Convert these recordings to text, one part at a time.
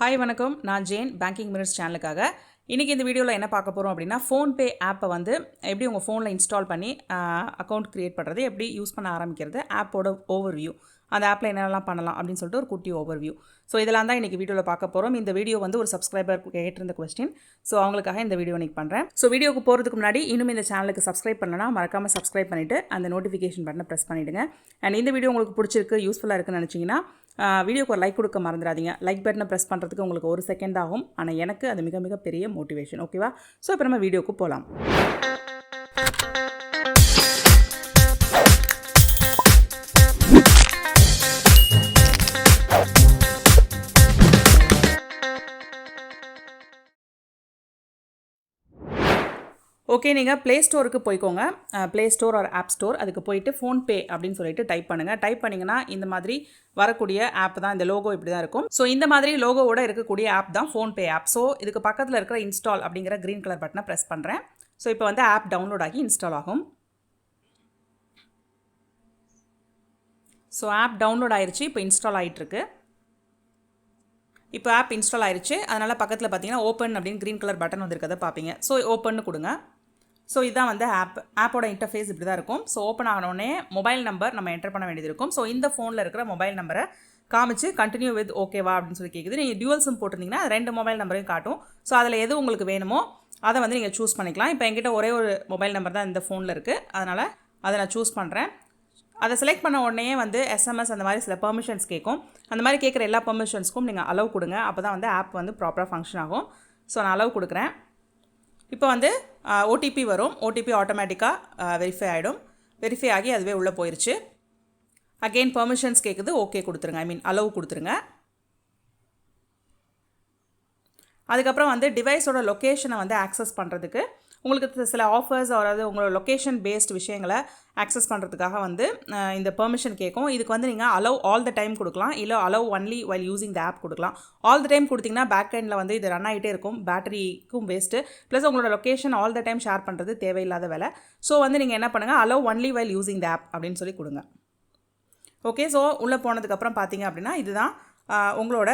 Hi வணக்கம், நான் Jane banking minutes சேனலுக்காக. இன்றைக்கி இந்த வீடியோவில் என்ன பார்க்க போகிறோம் அப்படின்னா, ஃபோன்பே ஆப்பை வந்து எப்படி உங்கள் ஃபோனில் இன்ஸ்டால் பண்ணி அக்கௌண்ட் க்ரியேட் பண்ணுறது, எப்படி யூஸ் பண்ண ஆரம்பிக்கிறது, ஆப்போட ஓவர்வியூ, அந்த ஆப்பில் என்னெல்லாம் பண்ணலாம் அப்படின்னு சொல்லிட்டு ஒரு குட்டி ஓவர்வியூ. ஸோ இதெல்லாம் தான் இன்றைக்கி வீடியோவில் பார்க்க போகிறோம். இந்த வீடியோ வந்து ஒரு சப்ஸ்கிரைபர் கேட்டிருந்த கொஸ்டின். ஸோ அவங்களுக்காக இந்த வீடியோ இன்றைக்கி பண்ணுறேன். ஸோ வீடியோக்கு போகிறதுக்கு முன்னாடி இன்னும் இந்த சேனலுக்கு சப்ஸ்கிரைப் பண்ணலாம், மறக்காமல் சப்ஸ்கிரைப் பண்ணிவிட்டு அந்த நோட்டிஃபிகேஷன் பட்டனை ப்ரெஸ் பண்ணிவிடுங்க. அண்ட் இந்த வீடியோ உங்களுக்கு பிடிச்சிருக்கு, யூஸ்ஃபுல்லாக இருக்குன்னு நினச்சிங்கன்னா வீடியோக்கு ஒரு லைக் கொடுக்க மறந்துடாதீங்க. லைக் பட்டனை ப்ரெஸ் பண்ணுறதுக்கு உங்களுக்கு 1 செகண்ட் ஆகும், ஆனால் எனக்கு அது மிக மிக பெரிய மோட்டிவேஷன். ஓகேவா? ஸோ இப்போ நம்ம வீடியோக்கு போகலாம். ஓகே, நீங்கள் ப்ளே ஸ்டோருக்கு போய்க்கோங்க. Play Store or App Store, அதுக்கு போயிட்டு ஃபோன்பே அப்படின்னு சொல்லிட்டு டைப் பண்ணுங்கள். டைப் பண்ணிங்கன்னா இந்த மாதிரி வரக்கூடிய ஆப் தான். இந்த லோகோ இப்படி தான் இருக்கும். ஸோ இந்த மாதிரி லோகோவோட இருக்கக்கூடிய ஆப் தான் ஃபோன்பே ஆப். ஸோ இதுக்கு பக்கத்தில் இருக்கிற இன்ஸ்டால் அப்படிங்கிற க்ரீன் கலர் பட்டனை ப்ரெஸ் பண்ணுறேன். ஸோ இப்போ வந்து ஆப் டவுன்லோட் ஆகி இன்ஸ்டால் ஆகும். ஸோ ஆப் டவுன்லோட் ஆயிடுச்சு, இப்போ இன்ஸ்டால் ஆகிட்டுருக்கு. இப்போ ஆப் இன்ஸ்டால் ஆயிடுச்சு. அதனால் பக்கத்தில் பார்த்தீங்கன்னா ஓப்பன் அப்படின்னு க்ரீன் கலர் பட்டன் வந்துருக்கதை பார்ப்பீங்க. ஸோ ஓப்பன்னு கொடுங்க. ஸோ இதுதான் வந்து ஆப்போட இன்டர்ஃபேஸ் இப்படி தான் இருக்கும். ஸோ ஓப்பன் ஆகணுன்னே மொபைல் நம்பர் நம்ம என்டர் பண்ண வேண்டியது இருக்கும். ஸோ இந்த ஃபோனில் இருக்கிற மொபைல் நம்பரை காமிச்சு கண்டினியூ வித் ஓகேவா அப்படின்னு சொல்லி கேட்குது. நீங்கள் டியூவல் சிம் போட்டிருந்தீங்கன்னா 2 மொபைல் நம்பரையும் காட்டும். ஸோ அதில் எது உங்களுக்கு வேணுமோ அதை வந்து நீங்கள் சூஸ் பண்ணிக்கலாம். இப்போ என்கிட்ட ஒரே ஒரு மொபைல் நம்பர் தான் இந்த ஃபோனில் இருக்குது, அதனால் அதை நான் சூஸ் பண்ணுறேன். அதை செலக்ட் பண்ண உடனே வந்து எஸ்எம்எஸ் அந்த மாதிரி சில பெர்மிஷன்ஸ் கேட்கும். அந்த மாதிரி கேட்குற எல்லா பெர்மிஷன்ஸ்க்கும் நீங்கள் அலோவ் கொடுங்க. அப்போ தான் வந்து ஆப் வந்து ப்ராப்பராக ஃபங்க்ஷன் ஆகும். ஸோ நான் அலோவ் கொடுக்குறேன். இப்போ வந்து ஓடிபி வரும். ஓடிபி ஆட்டோமேட்டிக்காக வெரிஃபை ஆகிடும். வெரிஃபை ஆகி அதுவே உள்ளே போயிடுச்சு. அகெயின் பெர்மிஷன்ஸ் கேட்குது, ஓகே கொடுத்துருங்க, அலோவ் கொடுத்துருங்க. அதுக்கப்புறம் வந்து டிவைஸோட லொக்கேஷனை வந்து ஆக்சஸ் பண்ணுறதுக்கு உங்களுக்கு சில ஆஃபர்ஸ், அதாவது உங்களோட லொக்கேஷன் பேஸ்ட் விஷயங்களை ஆக்சஸ் பண்ணுறதுக்காக வந்து இந்த பெர்மிஷன் கேட்கும். இதுக்கு வந்து நீங்கள் அலோவ் ஆல் த டைம் கொடுக்கலாம், இல்லை allow only while using the app கொடுக்கலாம். ஆல் த டைம் கொடுத்தீங்கன்னா பேக் எண்டில் வந்து இது ரன் ஆகிட்டே இருக்கும், பேட்டரிக்கும் வேஸ்ட்டு, ப்ளஸ் உங்களோட location all the time share பண்ணுறது தேவையில்லாத வேலை. ஸோ வந்து நீங்கள் என்ன பண்ணுங்கள், allow only while using the app அப்படின்னு சொல்லி கொடுங்க. ஓகே, ஸோ உள்ளே போனதுக்கப்புறம் பார்த்தீங்க அப்படின்னா இதுதான் உங்களோட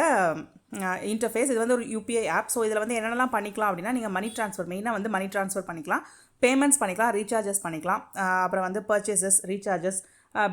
இன்டர்ஃபேஸ். இது வந்து ஒரு யூபிஐ ஆப். ஸோ இதில் வந்து என்னென்னலாம் பண்ணிக்கலாம் அப்படின்னா, நீங்கள் மணி ட்ரான்ஸ்ஃபர், மெயினாக வந்து மணி ட்ரான்ஸ்ஃபர் பண்ணிக்கலாம், பேமெண்ட்ஸ் பண்ணிக்கலாம், ரீசார்ஜஸ் பண்ணிக்கலாம், அப்புறம் வந்து purchases, recharges,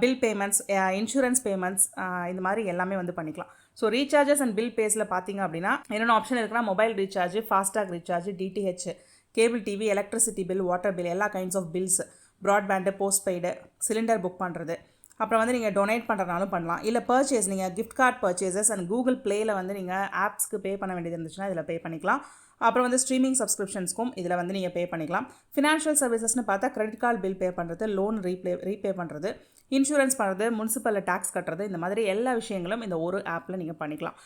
bill payments, insurance payments, இந்த மாதிரி எல்லாமே வந்து பண்ணிக்கலாம். ஸோ ரீசார்ஜஸ் அண்ட் பில் பேஸில் பார்த்தீங்க அப்படின்னா என்னென்ன ஆப்ஷன் இருக்குன்னா, mobile recharge, FASTag recharge, DTH, cable TV, electricity bill, water bill, எல்லா kinds of bills, broadband, postpaid, cylinder book பண்ணுறது, அப்புறம் வந்து நீங்கள் டொனேட் பண்ணுறதுனாலும் பண்ணலாம். இல்லை பர்ச்சேஸ், நீங்கள் gift card purchases and Google ப்ளேயில் வந்து நீங்கள் ஆப்ஸ்க்கு பே பண்ண வேண்டியது இருந்துச்சுன்னா இதில் பே பண்ணிக்கலாம். அப்புறம் வந்து ஸ்ட்ரீமிங் சப்ஸ்கிரிப்ஷன்ஸ்க்கும் இதில் வந்து நீங்கள் பே பண்ணிக்கலாம். ஃபினான்ஷியல் சர்வீசஸ்னு பார்த்தா கிரெடிட் கார்டு பில் பே பண்ணுறது, லோன் ரீபே பண்ணுறது, இன்சூரன்ஸ் பண்ணுறது, முனிசிபல் டேக்ஸ் கட்டுறது, இந்த மாதிரி எல்லா விஷயங்களும் இந்த ஒரு ஆப்பில் நீங்கள் பண்ணிக்கலாம்.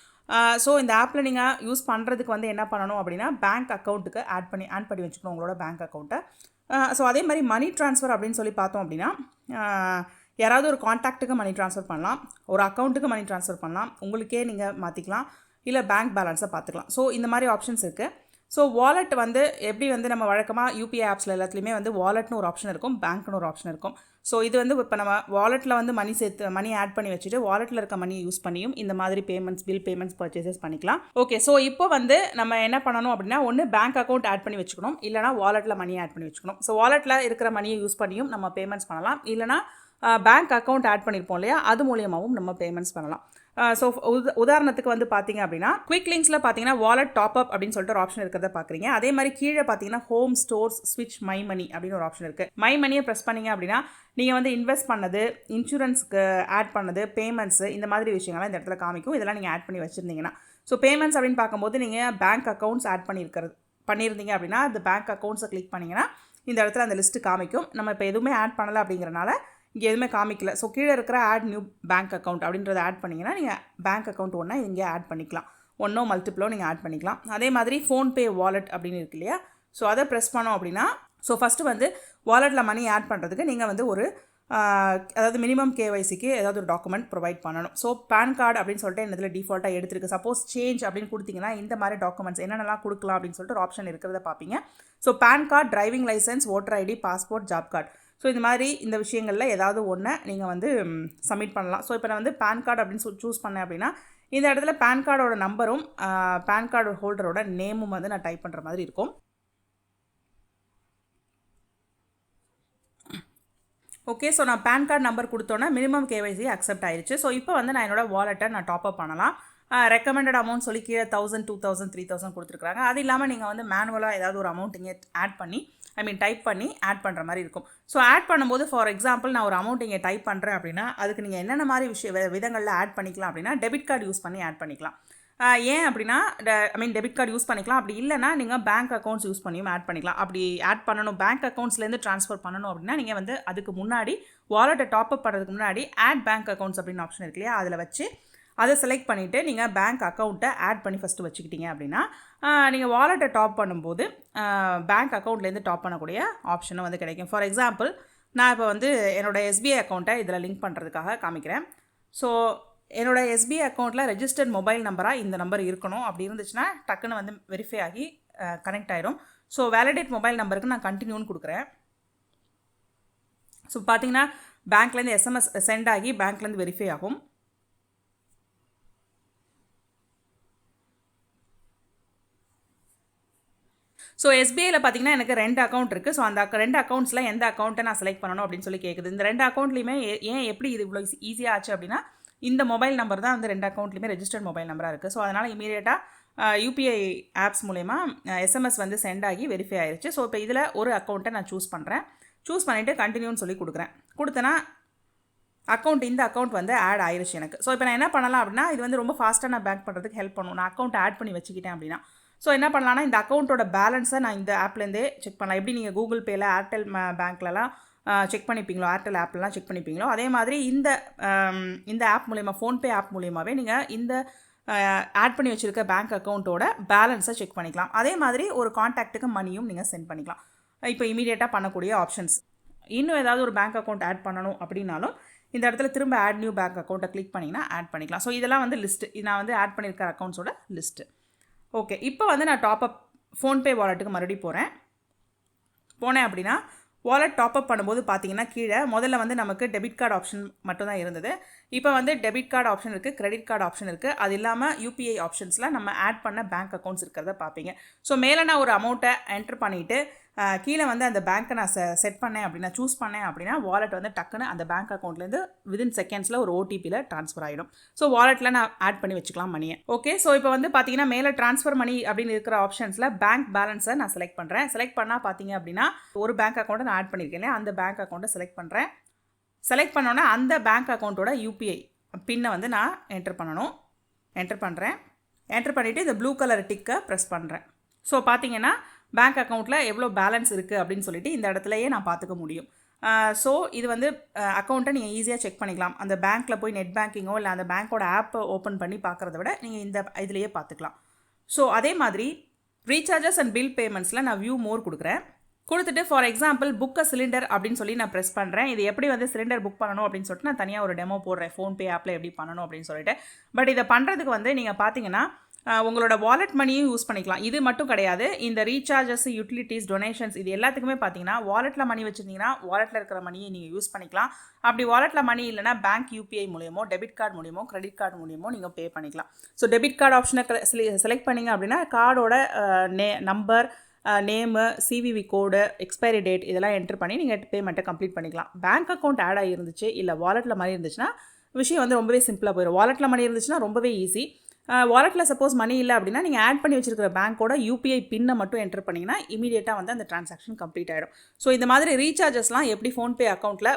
ஸோ இந்த ஆப்பில் நீங்கள் யூஸ் பண்ணுறதுக்கு வந்து என்ன பண்ணணும் அப்படின்னா, பேங்க் அக்கௌண்ட்டுக்கு ஆட் பண்ணி வச்சுக்கணும் உங்களோட பேங்க் அக்கௌண்ட்டை. ஸோ அதே மாதிரி மணி ட்ரான்ஸ்ஃபர் அப்படின்னு சொல்லி பார்த்தோம் அப்படின்னா, யாராவது ஒரு காண்டாக்ட்டுக்கு மணி ட்ரான்ஸ்ஃபர் பண்ணலாம், ஒரு அக்கௌண்ட்டுக்கு மணி ட்ரான்ஸ்ஃபர் பண்ணலாம், உங்களுக்கே நீங்கள் மாற்றிக்கலாம், இல்லை பேங்க் பேலன்ஸை பார்த்துக்கலாம். ஸோ இந்த மாதிரி ஆப்ஷன்ஸ் இருக்குது. ஸோ வாலெட் வந்து எப்படி வந்து நம்ம வழக்கமாக யூபிஐ ஆப்ஸில் எல்லாத்துலேயுமே வந்து வாலெட்னு ஒரு ஆப்ஷன் இருக்கும், பேங்க்னு ஒரு ஆப்ஷன் இருக்கும். ஸோ இது வந்து இப்போ நம்ம வாலெட்டில் வந்து மணி ஆட் பண்ணி வச்சுட்டு வாலெட்டில் இருக்க மணியை யூஸ் பண்ணியும் இந்த மாதிரி பேமெண்ட்ஸ், பில் பேமெண்ட்ஸ், பர்ச்சேசஸ் பண்ணிக்கலாம். ஓகே, ஸோ இப்போ வந்து நம்ம என்ன பண்ணணும் அப்படின்னா, ஒன்று பேங்க் அக்கௌண்ட் ஆட் பண்ணி வச்சுக்கணும், இல்லைனா வாலெட்டில் மணி ஆட் பண்ணி வச்சுக்கணும். ஸோ வாலெட்டில் இருக்கிற மணியை யூஸ் பண்ணியும் நம்ம பேமெண்ட்ஸ் பண்ணலாம், இல்லைனா பேங்க் அக்கௌண்ட் ஆட் பண்ணியிருப்போம் இல்லையா, அது மூலியமாகவும் நம்ம பேமெண்ட்ஸ் பண்ணலாம். ஸோ உதாரணத்துக்கு வந்து பார்த்தீங்க அப்படின்னா, குவிக் லிங்க்ஸில் பார்த்தீங்கன்னா வாலெட் டாப் அப் அப்படின்னு சொல்லிட்டு ஒரு ஆப்ஷன் இருக்கிறத பார்க்குறீங்க. அதே மாதிரி கீழே பார்த்தீங்கன்னா ஹோம் ஸ்டோர்ஸ் ஸ்விட்ச் மை மணி அப்படின்னு ஒரு ஆப்ஷன் இருக்குது. மை மணியை ப்ரெஸ் பண்ணிங்க அப்படின்னா நீங்கள் வந்து இன்வெஸ்ட் பண்ணது, இன்சூரன்ஸ்க்கு ஆட் பண்ணது, பேமெண்ட்ஸு, இந்த மாதிரி விஷயங்கள்லாம் இந்த இடத்துல காமிக்கும். இதெல்லாம் நீங்கள் ஆட் பண்ணி வச்சுருந்தீங்கன்னா. ஸோ பேமெண்ட்ஸ் அப்படின்னு பார்க்கும்போது நீங்கள் பேங்க் அக்கௌண்ட்ஸ் ஆட் பண்ணியிருந்தீங்க அப்படின்னா அந்த பேங்க் அக்கௌண்ட்ஸை கிளிக் பண்ணிங்கன்னா இந்த இடத்துல அந்த லிஸ்ட்டு காமிக்கும். நம்ம இப்போ எதுவுமே ஆட் பண்ணலை அப்படிங்கிறனால இங்கே எதுவுமே காமிக்கல. ஸோ கீழே இருக்கிற ஆட் நியூ பேங்க் அக்கௌண்ட் அப்படின்றத ஆட் பண்ணிங்கன்னா நீங்கள் பேங்க் அக்கௌண்ட் ஒன்றா இங்கே ஆட் பண்ணிக்கலாம், ஒன்றோ மல்டிப்ளோ நீங்கள் ஆட் பண்ணிக்கலாம். அதே மாதிரி ஃபோன்பே வாலெட் அப்படின்னு இருக்கு இல்லையா, ஸோ அதை ப்ரெஸ் பண்ணோம் அப்படின்னா, ஸோ ஃபஸ்ட்டு வந்து வாலெட்டில் மணி ஆட் பண்ணுறதுக்கு நீங்கள் வந்து ஒரு அதாவது மினிமம் கேஒய்சிக்கு ஏதாவது ஒரு டாக்குமெண்ட் ப்ரொவைட் பண்ணணும். ஸோ பேன் கார்டு அப்படின்னு சொல்லிட்டு என்னதில் டிஃபால்ட்டாக எடுத்துருக்கு. சப்போஸ் சேஞ்ச் அப்படின்னு கொடுத்தீங்கன்னா இந்த மாதிரி டாக்குமெண்ட்ஸ் என்னென்னலாம் கொடுக்கலாம் அப்படின்னு சொல்லிட்டு ஒரு ஆப்ஷன் இருக்கிறத பார்ப்பீங்க. So PAN card, driving licence, voter ID, passport, job card, so இந்த மாதிரி இந்த விஷயங்களில் ஏதாவது ஒன்று நீங்கள் வந்து சப்மிட் பண்ணலாம். ஸோ இப்போ நான் வந்து பேன் கார்டு அப்படின்னு சூஸ் பண்ணேன் அப்படின்னா இந்த இடத்துல பேன் கார்டோட நம்பரும் பேன் கார்டு ஹோல்டரோட நேமும் வந்து நான் டைப் பண்ணுற மாதிரி இருக்கும். ஓகே, ஸோ நான் பேன் கார்டு நம்பர் கொடுத்தோன்னா மினிமம் கேவைசி அக்செப்ட் ஆயிடுச்சு. ஸோ இப்போ வந்து நான் என்னோட வாலெட்டை நான் டாப்அப் பண்ணலாம். ரெக்கமெண்டட் அமௌண்ட் சொல்லி கீழே 1000, 2000, 3000 கொடுத்துருக்காங்க. அது இல்லாமல் நீங்கள் வந்து மேனுவலாக ஏதாவது ஒரு அமௌண்ட் இங்கே ஆட் பண்ணி டைப் பண்ணி ஆட் பண்ணுற மாதிரி இருக்கும். ஸோ ஆட் பண்ணும்போது ஃபார் எக்ஸாம்பிள் நான் ஒரு அமௌண்ட் இங்கே டைப் பண்ணுறேன் அப்படின்னா அதுக்கு நீங்கள் என்னென்ன மாதிரி விதங்களில் ஆட் பண்ணிக்கலாம் அப்படின்னா டெபிட் கார்டு யூஸ் பண்ணி ஆட் பண்ணிக்கலாம். ஏன் அப்படின்னா டெபிட் கார்டு யூஸ் பண்ணிக்கலாம். அப்படி இல்லைனா நீங்கள் பேங்க் அக்கௌண்ட்ஸ் யூஸ் பண்ணியும் ஆட் பண்ணிக்கலாம். அப்படி ஆட் பண்ணணும், பேங்க் அக்கௌண்ட்ஸ்லேருந்து ட்ரான்ஸ்ஃபர் பண்ணணும் அப்படின்னா நீங்கள் வந்து அதுக்கு முன்னாடி வாலெட்டை டாப்அப் பண்ணுறதுக்கு முன்னாடி ஆட் பேங்க் அக்கௌண்ட்ஸ் அப்படின்னு ஆப்ஷன் இருக்கு இல்லையா, அதில் வச்சு அதை செலக்ட் பண்ணிவிட்டு நீங்கள் பேங்க் அக்கௌண்ட்டை ஆட் பண்ணி ஃபஸ்ட்டு வச்சுக்கிட்டீங்க அப்படின்னா நீங்கள் வாலெட்டை டாப் பண்ணும்போது பேங்க் அக்கௌண்ட்லேருந்து டாப் பண்ணக்கூடிய ஆப்ஷனும் வந்து கிடைக்கும். ஃபார் எக்ஸாம்பிள் நான் இப்போ வந்து என்னோடய எஸ்பிஐ அக்கௌண்ட்டை இதில் லிங்க் பண்ணுறதுக்காக காமிக்கிறேன். ஸோ என்னோடய எஸ்பிஐ அக்கௌண்ட்டில் ரெஜிஸ்டர்ட் மொபைல் நம்பராக இந்த நம்பர் இருக்கணும். அப்படி இருந்துச்சுன்னா டக்குன்னு வந்து வெரிஃபை ஆகி கனெக்ட் ஆயிரும். ஸோ வேலிடேட் மொபைல் நம்பருக்கு நான் கண்டினியூன்னு கொடுக்குறேன். ஸோ பார்த்தீங்கன்னா பேங்க்லேருந்து எஸ்எம்எஸ் சென்ட் ஆகி பேங்க்லேருந்து வெரிஃபை ஆகும். ஸோ எஸ்பிஐயில் பார்த்தீங்கன்னா எனக்கு 2 அக்கௌண்ட் இருக்குது. ஸோ அந்த 2 அக்கௌண்ட்ஸில் எந்த அக்கௌண்ட்டை நான் செலக்ட் பண்ணணும் அப்படின்னு சொல்லி கேட்குது. இந்த 2 அக்கௌண்ட்லையுமே ஏன் எப்படி இது இவ்வளோ ஈஸியாக ஆச்சு அப்படின்னா இந்த மொபைல் நம்பர் தான் வந்து 2 அக்கௌண்ட்லையுமே ரெஜிஸ்டர்ட் மொபைல் நம்பராக இருக்குது. ஸோ அதனால் இமீடியட்டாக யூபிஐ ஆப்ஸ் மூலமா எஸ்எம்எஸ் வந்து சென்ட் ஆகி வெரிஃபை ஆயிடுச்சு. ஸோ இப்போ இதில் ஒரு அக்கௌண்ட்டை நான் சூஸ் பண்ணுறேன். சூஸ் பண்ணிவிட்டு கண்டினியூன்னு சொல்லி கொடுக்குறேன். கொடுத்தேன்னா இந்த அக்கௌண்ட் வந்து ஆட் ஆயிடுச்சு எனக்கு. ஸோ இப்போ நான் என்ன பண்ணலாம் அப்படின்னா இது வந்து ரொம்ப ஃபாஸ்ட்டாக நான் பேங்க் பண்ணுறதுக்கு ஹெல்ப் பண்ணும். நான் அக்கௌண்ட் ஆட் பண்ணி வச்சுக்கிட்டேன் அப்படின்னா ஸோ என்ன பண்ணலான்னா இந்த அக்கௌண்ட்டோட பேலன்ஸை நான் இந்த ஆப்லேருந்தே செக் பண்ணலாம். எப்படி நீங்கள் கூகுள் பேயில் ஏர்டெல் பேங்க்லலாம் செக் பண்ணிப்பீங்களோ, ஏர்டெல் ஆப்லாம் செக் பண்ணிப்பீங்களோ, அதே மாதிரி இந்த ஆப் மூலயமா ஃபோன்பே ஆப் மூலியமாகவே நீங்கள் இந்த ஆட் பண்ணி வச்சுருக்க பேங்க் அக்கௌண்ட்டோட பேலன்ஸை செக் பண்ணிக்கலாம். அதே மாதிரி ஒரு காண்டாக்ட்டுக்கு மணியும் நீங்கள் சென்ட் பண்ணிக்கலாம். இப்போ இமீடியட்டாக பண்ணக்கூடிய ஆப்ஷன்ஸ். இன்னும் ஏதாவது ஒரு பேங்க் அக்கௌண்ட் ஆட் பண்ணணும் அப்படின்னாலும் இந்த இடத்துல திரும்ப ஆட் நியூ பேங்க் அக்கௌண்ட்டை கிளிக் பண்ணிங்கன்னா ஆட் பண்ணிக்கலாம். ஸோ இதெல்லாம் வந்து லிஸ்ட்டு, நான் வந்து ஆட் பண்ணியிருக்க அக்கௌண்ட்ஸோட லிஸ்ட்டு. ஓகே, இப்போ வந்து நான் டாப்அப் ஃபோன்பே வாலெட்டுக்கு மறுபடியும் போனேன் அப்படின்னா வாலெட் டாப்அப் பண்ணும்போது பார்த்தீங்கன்னா கீழே முதல்ல வந்து நமக்கு டெபிட் கார்டு ஆப்ஷன் மட்டும் தான் இருந்தது. இப்போ வந்து டெபிட் கார்டு ஆப்ஷன் இருக்குது, கிரெடிட் கார்டு ஆப்ஷன் இருக்குது. அது இல்லாமல் யூபிஐ ஆப்ஷன்ஸில் நம்ம ஆட் பண்ண பேங்க் அக்கௌண்ட்ஸ் இருக்கிறத பார்ப்பீங்க. ஸோ மேலே நான் ஒரு அமௌண்ட்டை என்ட்ரு பண்ணிவிட்டு கீழே வந்து அந்த பேங்க்கை நான் செட் பண்ணேன் அப்படின்னா சூஸ் பண்ணேன் அப்படின்னா வாலெட் வந்து டக்குன்னு அந்த பேங்க் அக்கௌண்ட்லேருந்து விதின் செகண்ட்ஸில் ஒரு ஓடிபியில் ட்ரான்ஸ்ஃபர் ஆகிடும். ஸோ வாலெட்டில் நான் ஆட் பண்ணி வச்சுக்கலாம் மணியை. ஓகே, ஸோ இப்போ வந்து பார்த்தீங்கன்னா மேலே ட்ரான்ஸ்ஃபர் மணி அப்படின்னு இருக்கிற ஆப்ஷன்ஸில் பேங்க் பேலன்ஸை நான் செலக்ட் பண்ணுறேன். செலக்ட் பண்ணால் பார்த்தீங்க அப்படின்னா ஒரு பேங்க் அக்கௌண்ட்டை நான் ஆட் பண்ணியிருக்கேன். அந்த பேங்க் அக்கௌண்ட்டை செலக்ட் பண்ணுறேன். செலக்ட் பண்ணோன்னே அந்த பேங்க் அக்கௌண்ட்டோட யூபிஐ பின்னை வந்து நான் என்டர் பண்ணுறேன். என்டர் பண்ணிவிட்டு இந்த ப்ளூ கலர் டிக்கை ப்ரெஸ் பண்ணுறேன். ஸோ பார்த்தீங்கன்னா பேங்க் அக்கௌண்ட்டில் எவ்வளோ பேலன்ஸ் இருக்குது அப்படின்னு சொல்லிட்டு இந்த இடத்துலையே நான் பார்த்துக்க முடியும். ஸோ இது வந்து அக்கௌண்ட்டை நீங்கள் ஈஸியாக செக் பண்ணிக்கலாம். அந்த பேங்க்கில் போய் நெட் பேங்கிங்கோ இல்லை அந்த பேங்க்கோட ஆப்பை ஓப்பன் பண்ணி பார்க்குறத விட நீங்கள் இதுலேயே பார்த்துக்கலாம். ஸோ அதே மாதிரி ரீசார்ஜஸ் அண்ட் பில் பேமெண்ட்ஸில் நான் வியூ மோர் கொடுத்துட்டு for example book a cylinder அப்படின்னு சொல்லி நான் ப்ரெஸ் பண்ணுறேன். இது எப்படி வந்து சிலிண்டர் புக் பண்ணணும் அப்படின்னு சொல்லிட்டு நான் தனியாக ஒரு டெமோ போடுறேன் ஃபோன்பே ஆப்பில் எப்படி பண்ணணும் அப்படின்னு சொல்லிட்டு. பட் இதை பண்ணுறதுக்கு வந்து நீங்கள் பார்த்தீங்கன்னா உங்களோட வாலெட் மணியும் யூஸ் பண்ணிக்கலாம். இது மட்டும் கிடையாது, இந்த ரீசார்ஜஸ், யூட்டிலிட்டிஸ், டொனேஷன்ஸ் இது எல்லாத்துக்குமே பார்த்தீங்கன்னா வாலெட்டில் மணி வச்சுருந்தீங்கன்னா வாலெட்டில் இருக்கிற மணியை நீங்கள் யூஸ் பண்ணிக்கலாம். அப்படி வாலெட்டில் மணி இல்லைனா பேங்க் யூபிஐ மூலியமோ, டெபிட் கார்டு மூலியமோ, கிரெடிட் கார்டு மூலியமோ நீங்கள் பே பண்ணிக்கலாம். ஸோ டெபிட் கார்டு ஆப்ஷனை செலக்ட் பண்ணிங்க அப்படின்னா கார்டோட number, name, CVV code, expiry date இதெல்லாம் என்ட்ரு பண்ணி நீங்கள் பேமெண்ட்டை கம்ப்ளீட் பண்ணிக்கலாம். பேங்க் அக்கௌண்ட் ஆட் ஆகிருந்துச்சு இல்லை வாலெட்டில் மணி இருந்துச்சுன்னா விஷயம் வந்து ரொம்பவே சிம்பிளாக போயிடும். வாலெட்டில் மணி இருந்துச்சுன்னா ரொம்பவே ஈஸி. வாலெட்டில் சப்போஸ் மணி இல்லை அப்படின்னா நீங்கள் ஆட் பண்ணி வச்சிருக்கிற பேங்க்கோட யூபிஐ பின்னை மட்டும் என்டர் பண்ணிங்கன்னா இமீடியட்டாக வந்து அந்த ட்ரான்சாக்ஷன் கம்ப்ளீட் ஆகிடும். ஸோ இந்த மாதிரி ரீசார்ஜஸ்லாம் எப்படி ஃபோன்பே அக்கௌண்ட்டில்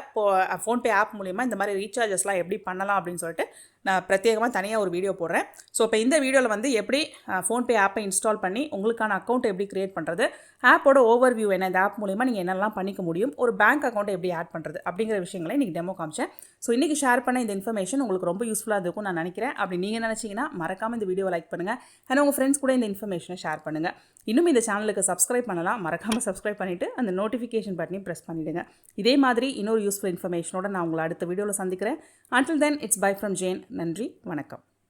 ஃபோன்பே ஆப் மூலிமா இந்த மாதிரி ரீசார்ஜஸ்லாம் எப்படி பண்ணலாம் அப்படின்னு சொல்லிட்டு நான் பிரத்யேகமாக தனியாக ஒரு வீடியோ போடுறேன். ஸோ இப்போ இந்த வீடியோவில் வந்து எப்படி ஃபோன்பே ஆப்பை இன்ஸ்டால் பண்ணி உங்களுக்கான அக்கௌண்ட் எப்படி க்ரியேட் பண்ணுறது, ஆப்போட ஓவர்வியூ என்ன, இந்த ஆப் மூலிமா நீங்கள் என்னெல்லாம் பண்ணிக்க முடியும், ஒரு பேங்க் அக்கௌண்ட்டை எப்படி ஆட் பண்ணுறது அப்படிங்கிற விஷயங்களை இன்றைக்கி டெமோ காமிச்சேன். ஸோ இன்றைக்கி ஷேர் பண்ண இந்த இன்ஃபர்மேஷன் உங்களுக்கு ரொம்ப யூஸ்ஃபுல்லாக இருக்கும் நான் நினைக்கிறேன். அப்படி நீங்கள் நினச்சிங்கன்னா மறக்காமல் இந்த வீடியோவை லைக் பண்ணுங்கள். அண்ட் உங்கள் ஃப்ரெண்ட்ஸ் கூட இந்த இன்ஃபர்மேஷனை ஷேர் பண்ணுங்கள். இன்னும் இந்த சேனலுக்கு சப்ஸ்கிரைப் பண்ணலாம், மறக்காமல் சப்ஸ்கிரைப் பண்ணிவிட்டு அந்த நோட்டிஃபிகேஷன் பட்டனையும் ப்ரெஸ் பண்ணிவிடுங்க. இதே மாதிரி இன்னொரு யூஸ்ஃபுல் இன்ஃபர்மேஷனோட நான் உங்களை அடுத்த வீடியோவில் சந்திக்கிறேன். Until then, it's bye from Jane. நன்றி, வணக்கம்.